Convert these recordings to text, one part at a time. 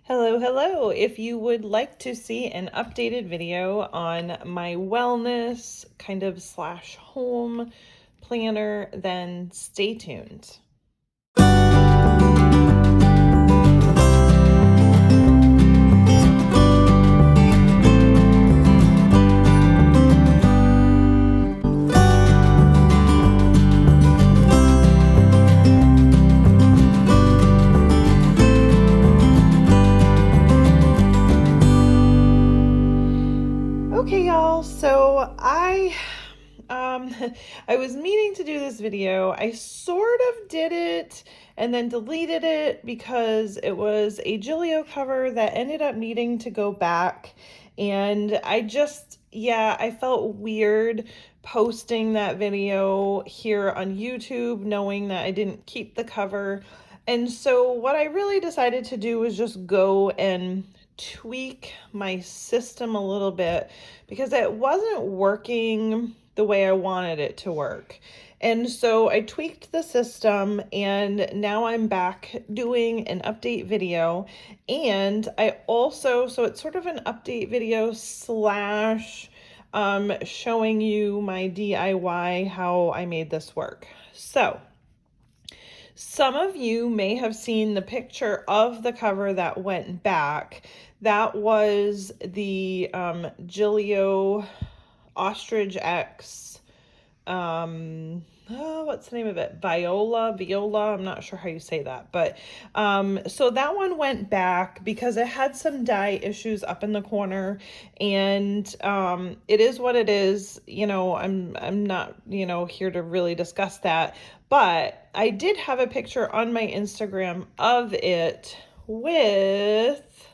Hello, hello. If you would like to see an updated video on my wellness kind of slash home planner, then stay tuned. Okay, y'all, so I was meaning to do this video. I sort of did it and then deleted it because it was a Gillio cover that ended up needing to go back. And I felt weird posting that video here on YouTube, knowing that I didn't keep the cover. And so what I really decided to do was just go and tweak my system a little bit because it wasn't working the way I wanted it to work. And so I tweaked the system and now I'm back doing an update video. And I also, so it's sort of an update video slash showing you my DIY, how I made this work. So some of you may have seen the picture of the cover that went back. That was the Gillio Ostrich X, what's the name of it? Viola, I'm not sure how you say that, but so that one went back because it had some dye issues up in the corner, and it is what it is. I'm not, here to really discuss that, but I did have a picture on my Instagram of it with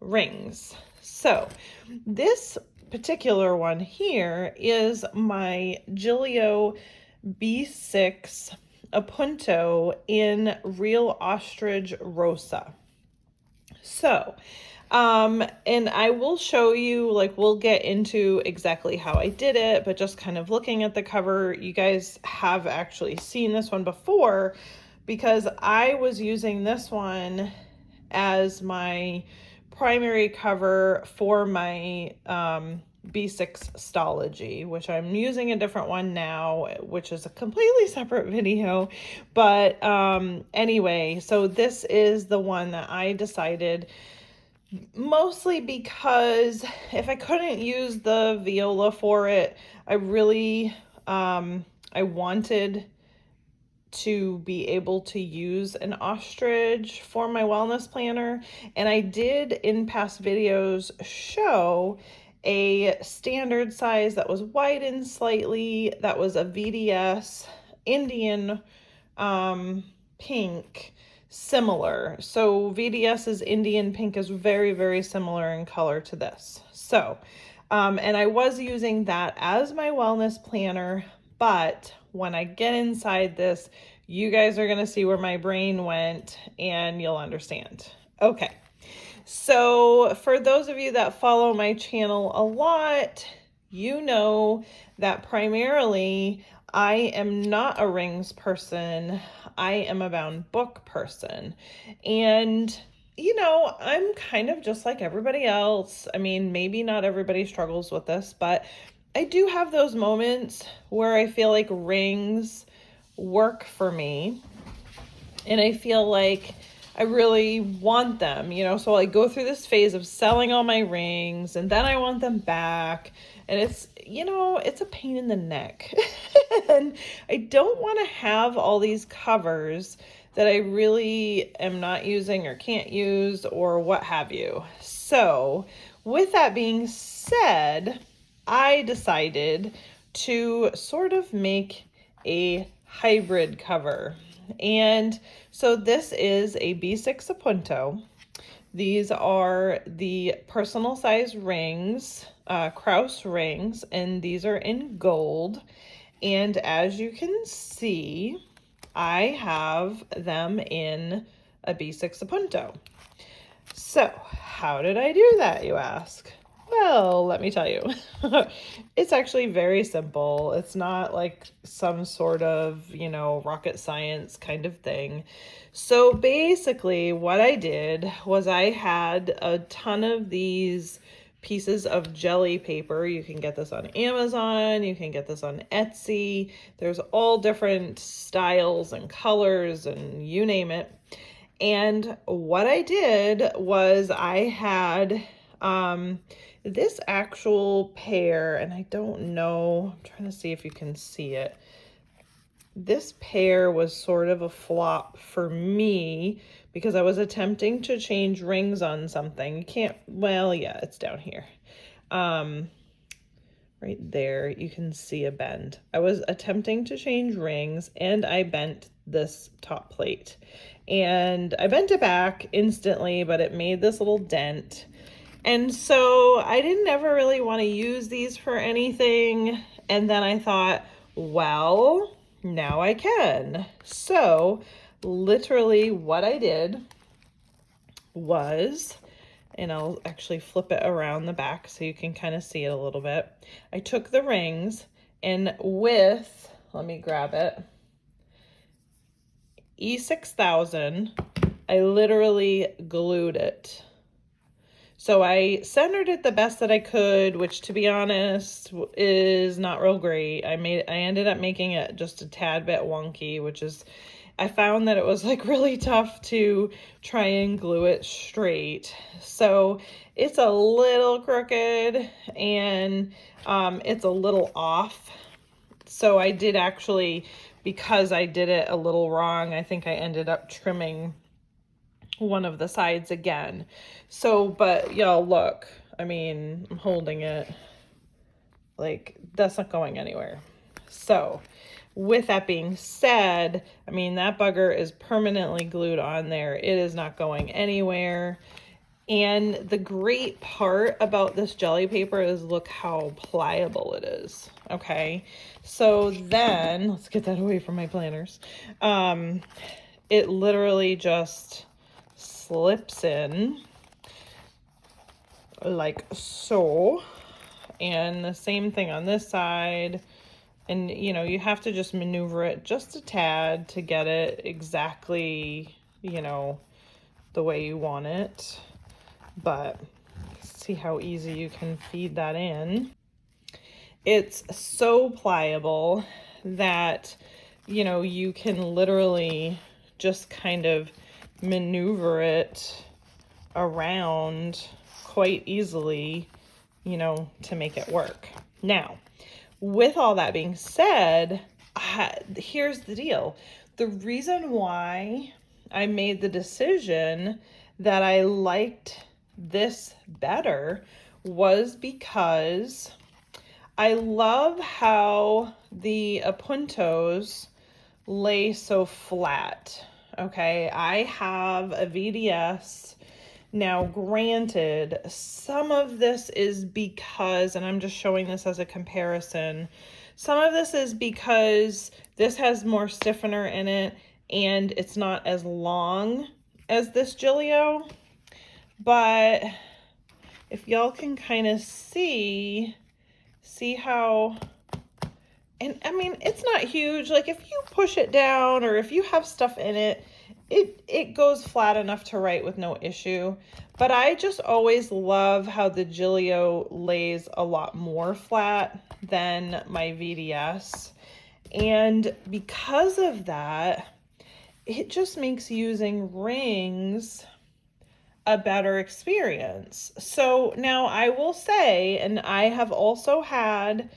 rings. So this particular one here is my Gillio B6 Appunto in Real Ostrich Rosa. So, and I will show you, we'll get into exactly how I did it, but just kind of looking at the cover, you guys have actually seen this one before because I was using this one as my primary cover for my B6 Stology, which I'm using a different one now, which is a completely separate video. But anyway, so this is the one that I decided, mostly because if I couldn't use the viola for it, I really I wanted to be able to use an ostrich for my wellness planner. And I did in past videos show a standard size that was widened slightly, that was a VDS Indian pink, similar. So VDS's Indian pink is very, very similar in color to this. So, and I was using that as my wellness planner, but when I get inside this, you guys are going to see where my brain went and you'll understand. Okay. So for those of you that follow my channel a lot, you know that primarily I am not a rings person. I am a bound book person. And I'm kind of just like everybody else. I mean, maybe not everybody struggles with this, but I do have those moments where I feel like rings work for me. And I feel like I really want them, so I go through this phase of selling all my rings and then I want them back. And it's, it's a pain in the neck. And I don't want to have all these covers that I really am not using or can't use or what have you. So with that being said, I decided to sort of make a hybrid cover. And so this is a B6 Appunto. These are the personal size rings, Kraus rings, and these are in gold. And as you can see, I have them in a B6 Appunto. So how did I do that, you ask? Well, let me tell you, it's actually very simple. It's not like some sort of, rocket science kind of thing. So basically, what I did was I had a ton of these pieces of jelly paper. You can get this on Amazon, you can get this on Etsy. There's all different styles and colors and you name it. And what I did was I had this actual pear, and I don't know, I'm trying to see if you can see it. This pear was sort of a flop for me because I was attempting to change rings on something. You can't, well, yeah, it's down here. Right there, you can see a bend. I was attempting to change rings and I bent this top plate. And I bent it back instantly, but it made this little dent. And so I didn't ever really want to use these for anything. And then I thought, well, now I can. So literally what I did was, and I'll actually flip it around the back so you can kind of see it a little bit. I took the rings and with, let me grab it, E6000, I literally glued it. So I centered it the best that I could, which to be honest is not real great. I ended up making it just a tad bit wonky, which is, I found that it was like really tough to try and glue it straight. So it's a little crooked and it's a little off. So I did actually, because I did it a little wrong, I think I ended up trimming one of the sides again. So, but y'all look, I mean, I'm holding it, like that's not going anywhere. So with that being said, I mean, that bugger is permanently glued on there. It is not going anywhere. And the great part about this jelly paper is look how pliable it is. Okay, so then let's get that away from my planners. It literally just slips in like so, and the same thing on this side. And you have to just maneuver it just a tad to get it exactly the way you want it. But see how easy you can feed that in. It's so pliable that you can literally just kind of maneuver it around quite easily, to make it work. Now, with all that being said, here's the deal. The reason why I made the decision that I liked this better was because I love how the Appuntos lay so flat. Okay, I have a VDS. Now, granted, some of this is because, and I'm just showing this as a comparison, some of this is because this has more stiffener in it and it's not as long as this Gillio. But if y'all can kind of see how, and I mean, it's not huge. Like if you push it down or if you have stuff in it, it goes flat enough to write with no issue. But I just always love how the Gillio lays a lot more flat than my VDS. And because of that, it just makes using rings a better experience. So now I will say, and I have also had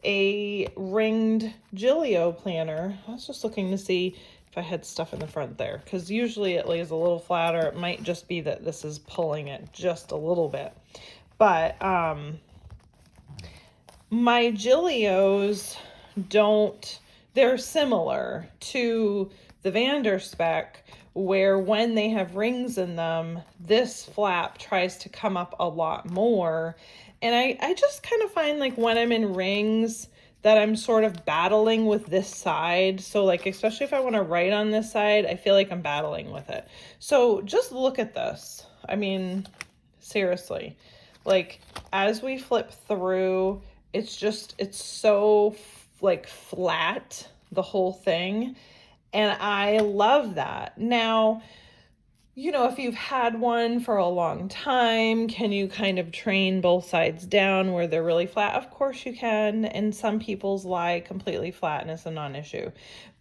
a ringed Gillio planner. I was just looking to see if I had stuff in the front there, because usually it lays a little flatter. It might just be that this is pulling it just a little bit. But my Gillios they're similar to the Vanderspec, where when they have rings in them, this flap tries to come up a lot more. And I just kind of find like when I'm in rings that I'm sort of battling with this side. So like, especially if I want to write on this side, I feel like I'm battling with it. So just look at this. I mean, seriously, Like as we flip through, it's so like flat, the whole thing. And I love that. Now, you know, if you've had one for a long time, can you kind of train both sides down where they're really flat? Of course you can. And some people's lie completely flat and it's a non-issue.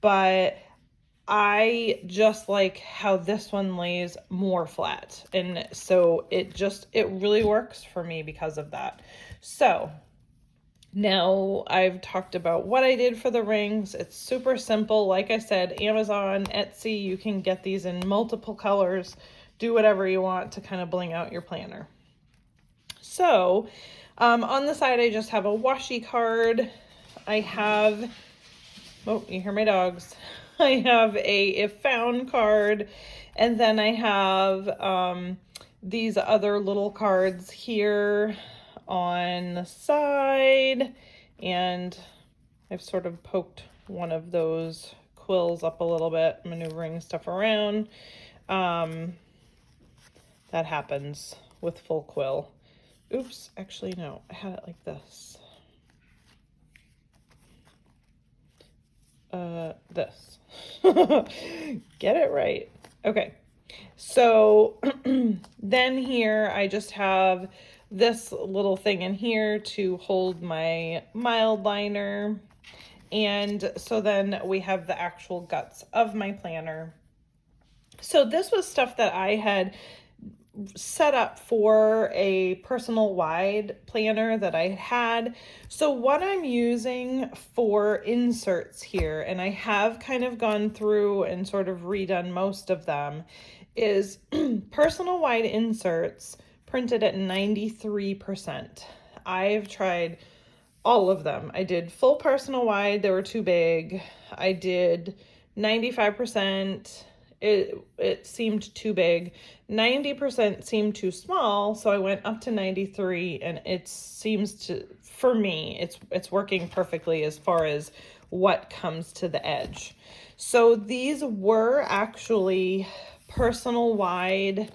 But I just like how this one lays more flat. And so it really works for me because of that. So now I've talked about what I did for the rings. It's super simple. Like I said, Amazon, Etsy, you can get these in multiple colors. Do whatever you want to kind of bling out your planner. So on the side, I just have a washi card. I have, oh, you hear my dogs. I have a if found card. And then I have these other little cards here on the side, and I've sort of poked one of those quills up a little bit, maneuvering stuff around. That happens with full quill. Oops, actually no, I had it like this. This. Get it right. Okay, so then here I just have this little thing in here to hold my mild liner. And so then we have the actual guts of my planner. So this was stuff that I had set up for a personal wide planner that I had. So what I'm using for inserts here, and I have kind of gone through and sort of redone most of them, is personal wide inserts printed at 93%. I've tried all of them. I did full personal wide, they were too big. I did 95%, it seemed too big. 90% seemed too small, so I went up to 93, and it seems to, for me, it's working perfectly as far as what comes to the edge. So these were actually personal wide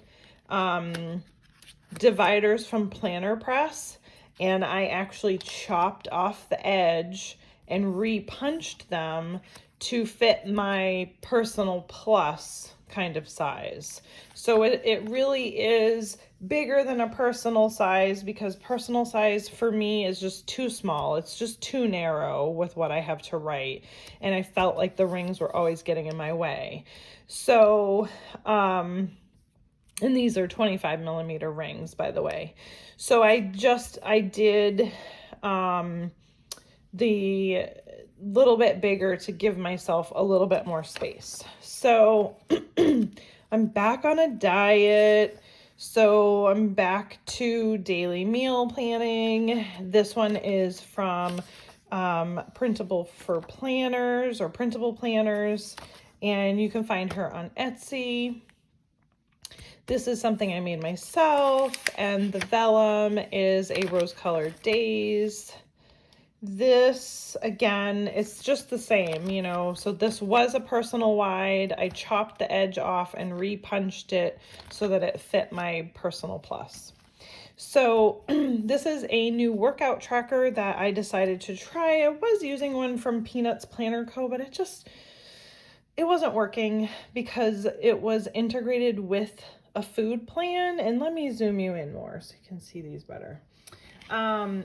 dividers from Planner Press, and I actually chopped off the edge and re-punched them to fit my personal plus kind of size. So it really is bigger than a personal size, because personal size for me is just too small. It's just too narrow with what I have to write, and I felt like the rings were always getting in my way. So and these are 25 millimeter rings, by the way. So I did the little bit bigger to give myself a little bit more space. So I'm back on a diet. So I'm back to daily meal planning. This one is from Printable for Planners, or Printable Planners, and you can find her on Etsy. This is something I made myself, and the vellum is a rose-colored days. This, again, it's just the same, you know, so this was a personal wide. I chopped the edge off and re-punched it so that it fit my personal plus. So this is a new workout tracker that I decided to try. I was using one from Peanuts Planner Co., but it wasn't working because it was integrated with a food plan. And let me zoom you in more so you can see these better.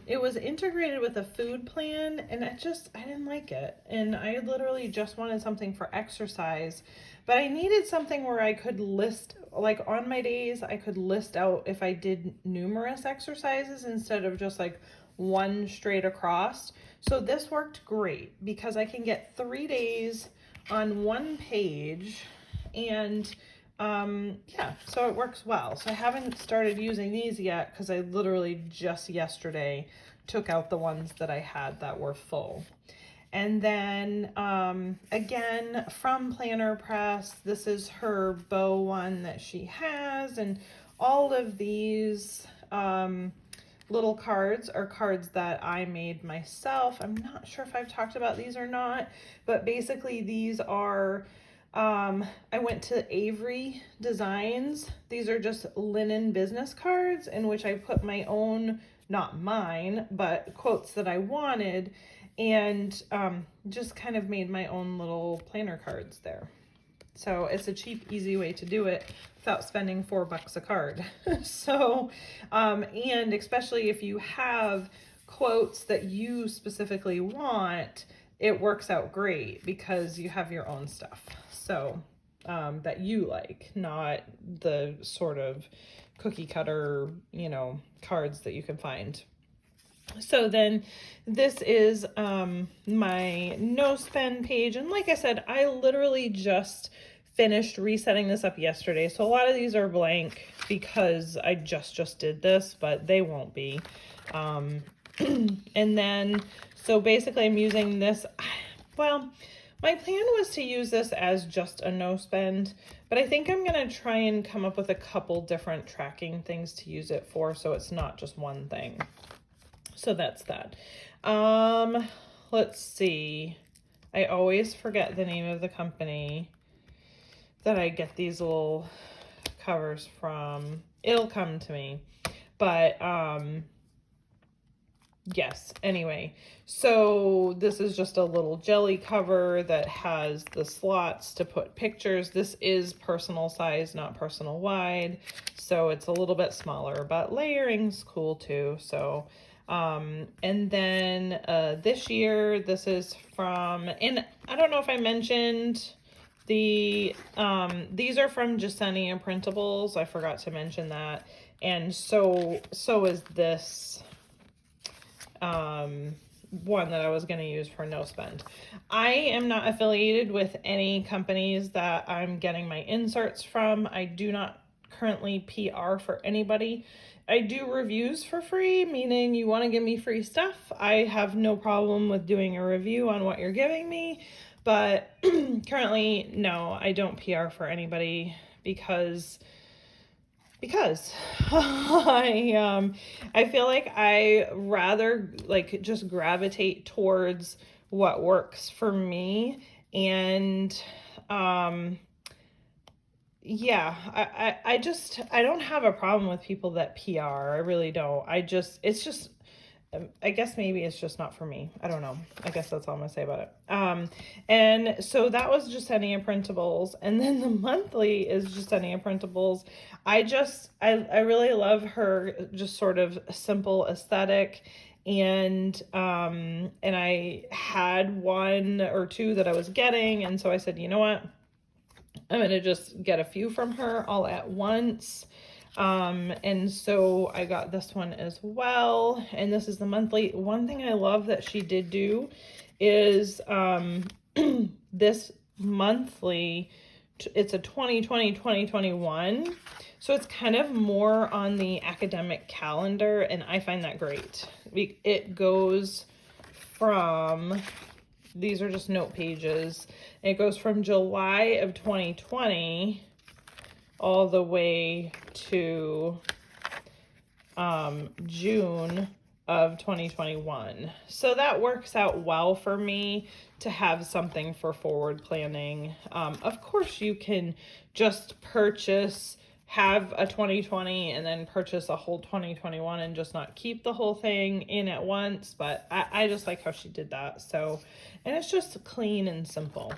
It was integrated with a food plan, and I didn't like it. And I literally just wanted something for exercise, but I needed something where I could list, like on my days, I could list out if I did numerous exercises instead of just like one straight across. So this worked great because I can get 3 days on one page, and yeah, so it works well. So I haven't started using these yet because I literally just yesterday took out the ones that I had that were full. And then again, from Planner Press, this is her bow one that she has, and all of these little cards are cards that I made myself. I'm not sure if I've talked about these or not, but basically these are I went to Avery Designs. These are just linen business cards in which I put my own, not mine, but quotes that I wanted, and just kind of made my own little planner cards there. So it's a cheap, easy way to do it without spending $4 a card. So, and especially if you have quotes that you specifically want, it works out great because you have your own stuff. So, that you like, not the sort of cookie cutter, you know, cards that you can find. So then this is my no-spend page. And like I said, I literally just finished resetting this up yesterday. So a lot of these are blank because I just did this, but they won't be. And then, so basically I'm using this, well, my plan was to use this as just a no spend, but I think I'm gonna try and come up with a couple different tracking things to use it for, so it's not just one thing. So that's that. Let's see. I always forget the name of the company that I get these little covers from. It'll come to me, but yes, anyway, so this is just a little jelly cover that has the slots to put pictures. This is personal size, not personal wide, so it's a little bit smaller, but layering's cool too. So and then this year, this is from, and I don't know if I mentioned the these are from Jesenia Printables. I forgot to mention that. And so is this one that I was going to use for no spend. I am not affiliated with any companies that I'm getting my inserts from. I do not currently PR for anybody. I do reviews for free, meaning you want to give me free stuff. I have no problem with doing a review on what you're giving me, but currently, no, I don't PR for anybody because I feel like I rather like just gravitate towards what works for me. And yeah, I don't have a problem with people that PR. I really don't. It's just, I guess maybe it's just not for me. I don't know. I guess that's all I'm gonna say about it. And so that was Jesenia Printables, and then the monthly is Jesenia Printables. I really love her just sort of simple aesthetic, and I had one or two that I was getting, and so I said, you know what? I'm gonna just get a few from her all at once. And so I got this one as well, and this is the monthly. One thing I love that she did do is this monthly, it's a 2020-2021, so it's kind of more on the academic calendar, and I find that great. It goes from, these are just note pages, it goes from July of 2020 all the way to June of 2021. So that works out well for me to have something for forward planning. Of course, you can just purchase, have a 2020 and then purchase a whole 2021 and just not keep the whole thing in at once. But I just like how she did that. So, and it's just clean and simple,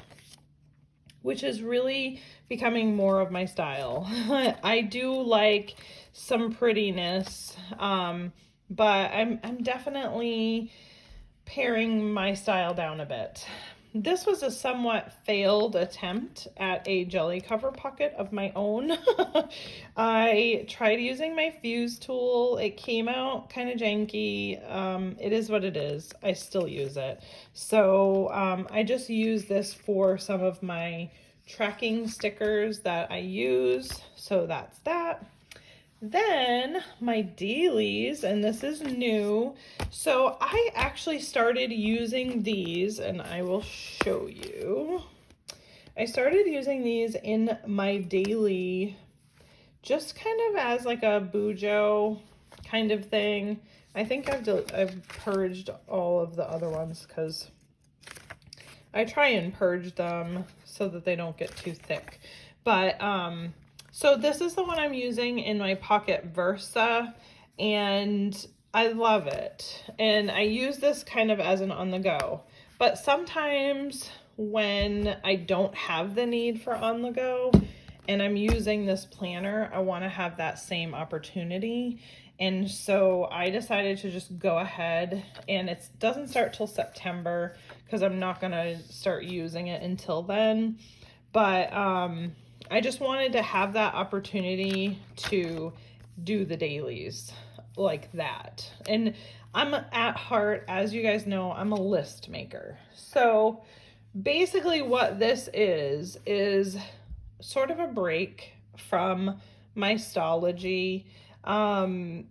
which is really becoming more of my style. I do like some prettiness, but I'm definitely paring my style down a bit. This was a somewhat failed attempt at a jelly cover pocket of my own. I tried using my fuse tool. It came out kind of janky. It is what it is. I still use it. So I just use this for some of my tracking stickers that I use. So that's that. Then my dailies, and this is new. So I actually started using these, and I will show you. I started using these in my daily, just kind of as like a bujo kind of thing. I think I've purged all of the other ones because I try and purge them so that they don't get too thick. But so this is the one I'm using in my Pocket Versa, and I love it. And I use this kind of as an on the go. But sometimes when I don't have the need for on the go and I'm using this planner, I want to have that same opportunity. And so I decided to just go ahead, and it doesn't start till September because I'm not going to start using it until then. But I just wanted to have that opportunity to do the dailies like that. And I'm at heart, as you guys know, I'm a list maker. So basically what this is sort of a break from my Stology. I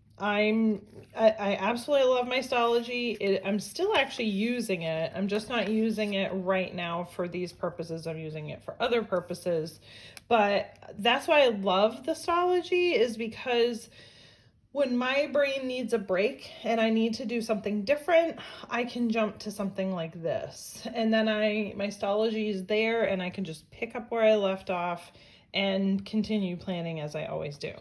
absolutely love my Stology. I'm still actually using it. I'm just not using it right now for these purposes. I'm using it for other purposes. But that's why I love the Stology, is because when my brain needs a break and I need to do something different, I can jump to something like this. And then my Stology is there and I can just pick up where I left off and continue planning as I always do.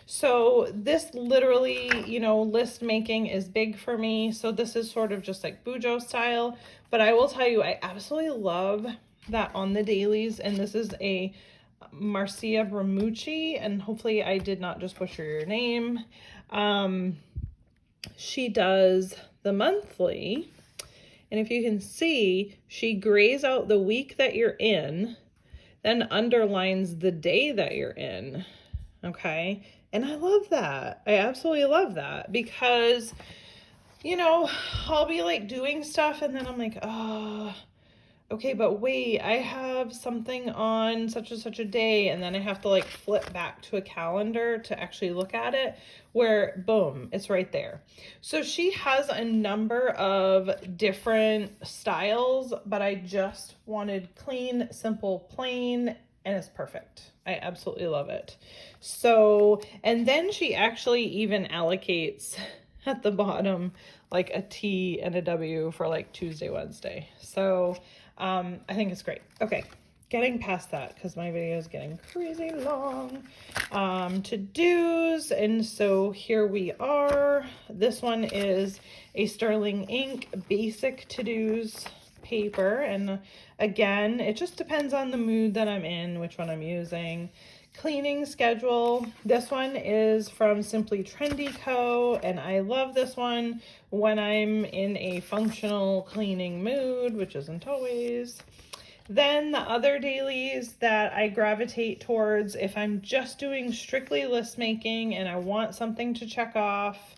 So this literally, you know, list making is big for me. So this is sort of just like Bujo style, but I will tell you, I absolutely love that on the dailies. And this is a Marcia Bramucci, and hopefully I did not just butcher your name. She does the monthly, and if you can see, she grays out the week that you're in, then underlines the day that you're in. Okay, and I love that. I absolutely love that, because you know, I'll be like doing stuff and then I'm like, oh, okay, but wait, I have something on such and such a day, and then I have to like flip back to a calendar to actually look at it, where boom, it's right there. So she has a number of different styles, but I just wanted clean, simple, plain, and it's perfect. I absolutely love it. So, and then she actually even allocates at the bottom like a T and a W for like Tuesday, Wednesday. So I think it's great. Okay, getting past that because my video is getting crazy long. To-dos, and so here we are. This one is a Sterling Ink basic to-dos paper, and again, it just depends on the mood that I'm in, which one I'm using. Cleaning schedule. This one is from Simply Trendy Co. And I love this one when I'm in a functional cleaning mood, which isn't always. Then the other dailies that I gravitate towards, if I'm just doing strictly list making and I want something to check off,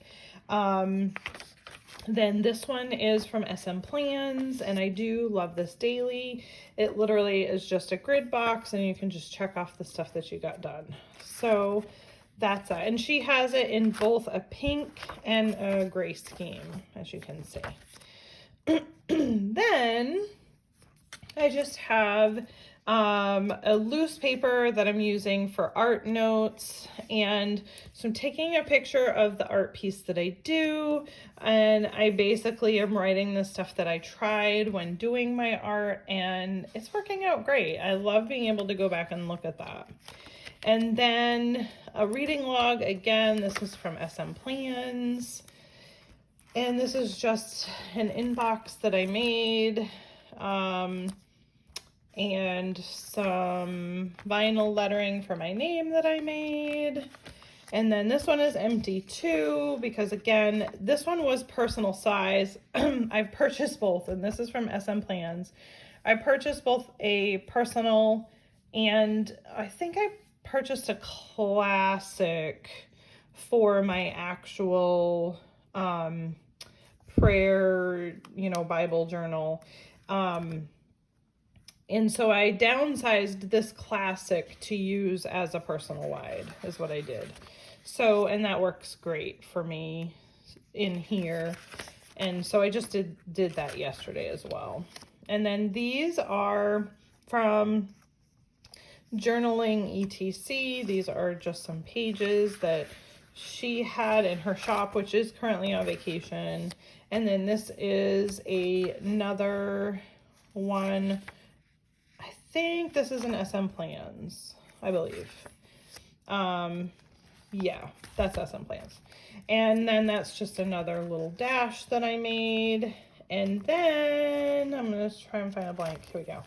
then this one is from end-SMPLANS, and I do love this daily. It literally is just a grid box, and you can just check off the stuff that you got done. So that's that. And she has it in both a pink and a gray scheme, as you can see. Then I just have a loose paper that I'm using for art notes, and so I'm taking a picture of the art piece that I do, and I basically am writing the stuff that I tried when doing my art, and it's working out great. I love being able to go back and look at that. And then a reading log, again, this is from end-SMPLANS, and this is just an inbox that I made. And some vinyl lettering for my name that I made. And then this one is empty too, because again, this one was personal size. I've purchased both, and this is from end-SMPLANS. I purchased both a personal, and I think I purchased a classic for my actual prayer, you know, Bible journal. And so I downsized this classic to use as a personal wide, is what I did. So, and that works great for me in here. And so I just did that yesterday as well. And then these are from Journaling ETC. These are just some pages that she had in her shop, which is currently on vacation. And then this is another one. I think this is an SM-Plans, I believe. Yeah, that's SM-Plans. And then that's just another little dash that I made. And then I'm going to try and find a blank. Here we go.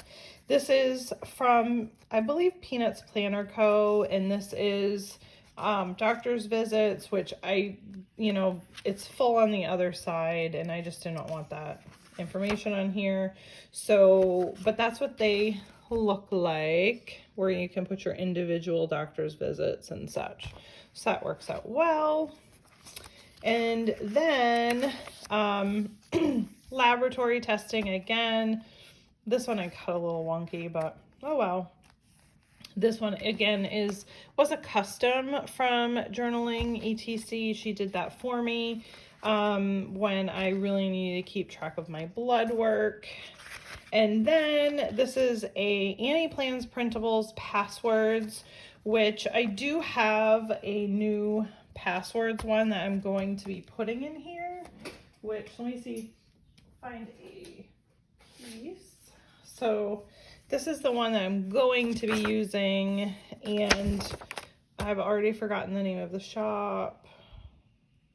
This is from, I believe, Peanuts Planner Co. And this is doctor's visits, which it's full on the other side. And I just didn't want that information on here. So, but that's what they look like, where you can put your individual doctor's visits and such. So that works out well. And then laboratory testing again. This one I cut a little wonky, but oh well. This one again was a custom from Journaling ETC. She did that for me when I really needed to keep track of my blood work. And then this is a Annie-Plans Printables Passwords, which I do have a new passwords one that I'm going to be putting in here, which, let me see, find a piece. So this is the one that I'm going to be using, and I've already forgotten the name of the shop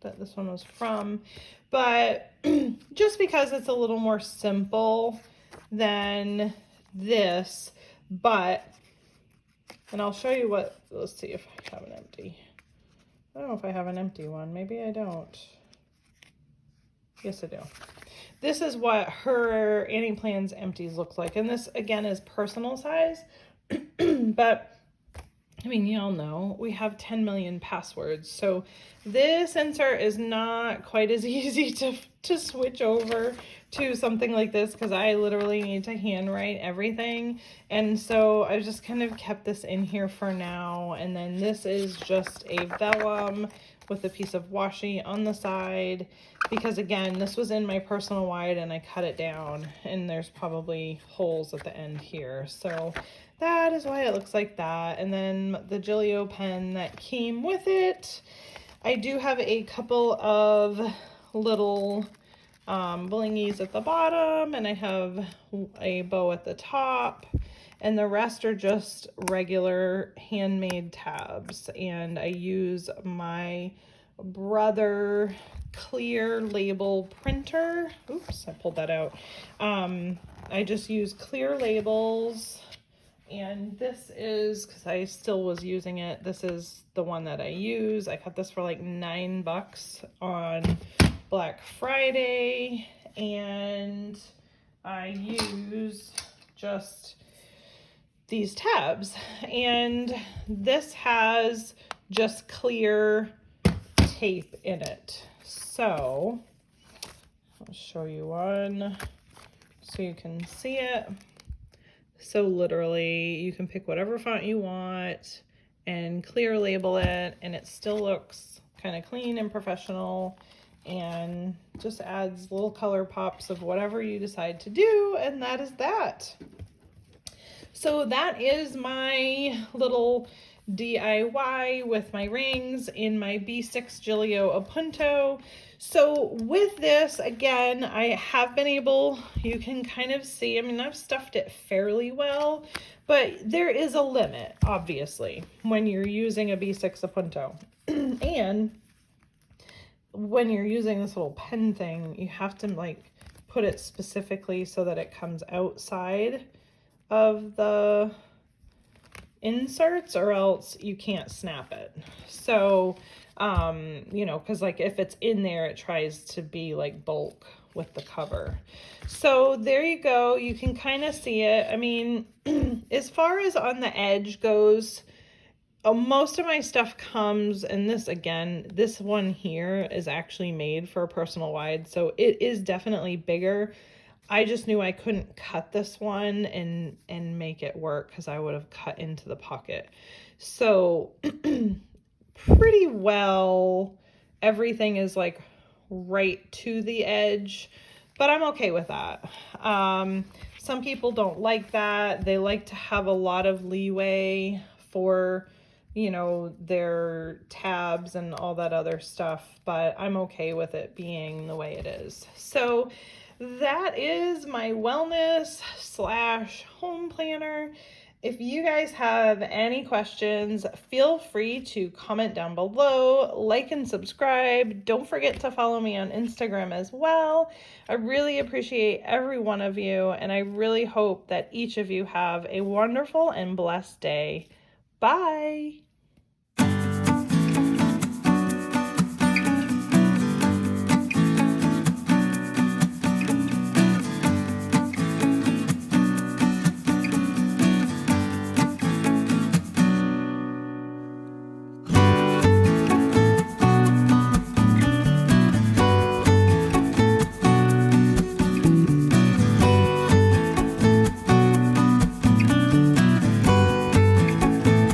that this one was from, but just because it's a little more simple than this, and I'll show you what, let's see if I have an empty. I don't know if I have an empty one. Maybe I don't. Yes, I do. This is what her Annie-Plans empties look like. And this, again, is personal size. But, I mean, you all know, we have 10 million passwords. So this insert is not quite as easy to switch over to something like this, because I literally need to handwrite everything. And so I just kind of kept this in here for now. And then this is just a vellum with a piece of washi on the side, because again, this was in my personal wide and I cut it down, and there's probably holes at the end here. So that is why it looks like that. And then the Gillio pen that came with it. I do have a couple of little blingies at the bottom, and I have a bow at the top, and the rest are just regular handmade tabs. And I use my Brother clear label printer. Oops, I pulled that out. I just use clear labels, and this is, because I still was using it, this is the one that I use. I got this for like $9 on Black Friday, and I use just these tabs, and this has just clear tape in it. So I'll show you one so you can see it. So literally you can pick whatever font you want and clear label it, and it still looks kind of clean and professional, and just adds little color pops of whatever you decide to do. And that is that. So that is my little DIY with my rings in my B6 Gillio Appunto. So with this, again, I have been able, you can kind of see, I mean, I've stuffed it fairly well, but there is a limit, obviously, when you're using a B6 Appunto. And when you're using this little pen thing, you have to like put it specifically so that it comes outside of the inserts, or else you can't snap it. So because like if it's in there, it tries to be like bulk with the cover. So there you go, you can kind of see it. I mean, as far as on the edge goes, most of my stuff comes, and this, again, this one here is actually made for a personal wide, so it is definitely bigger. I just knew I couldn't cut this one and make it work, because I would have cut into the pocket. So pretty well everything is like right to the edge, but I'm okay with that. Some people don't like that. They like to have a lot of leeway for, you know, their tabs and all that other stuff, but I'm okay with it being the way it is. So that is my wellness / home planner. If you guys have any questions, feel free to comment down below, like and subscribe. Don't forget to follow me on Instagram as well. I really appreciate every one of you, and I really hope that each of you have a wonderful and blessed day. Bye.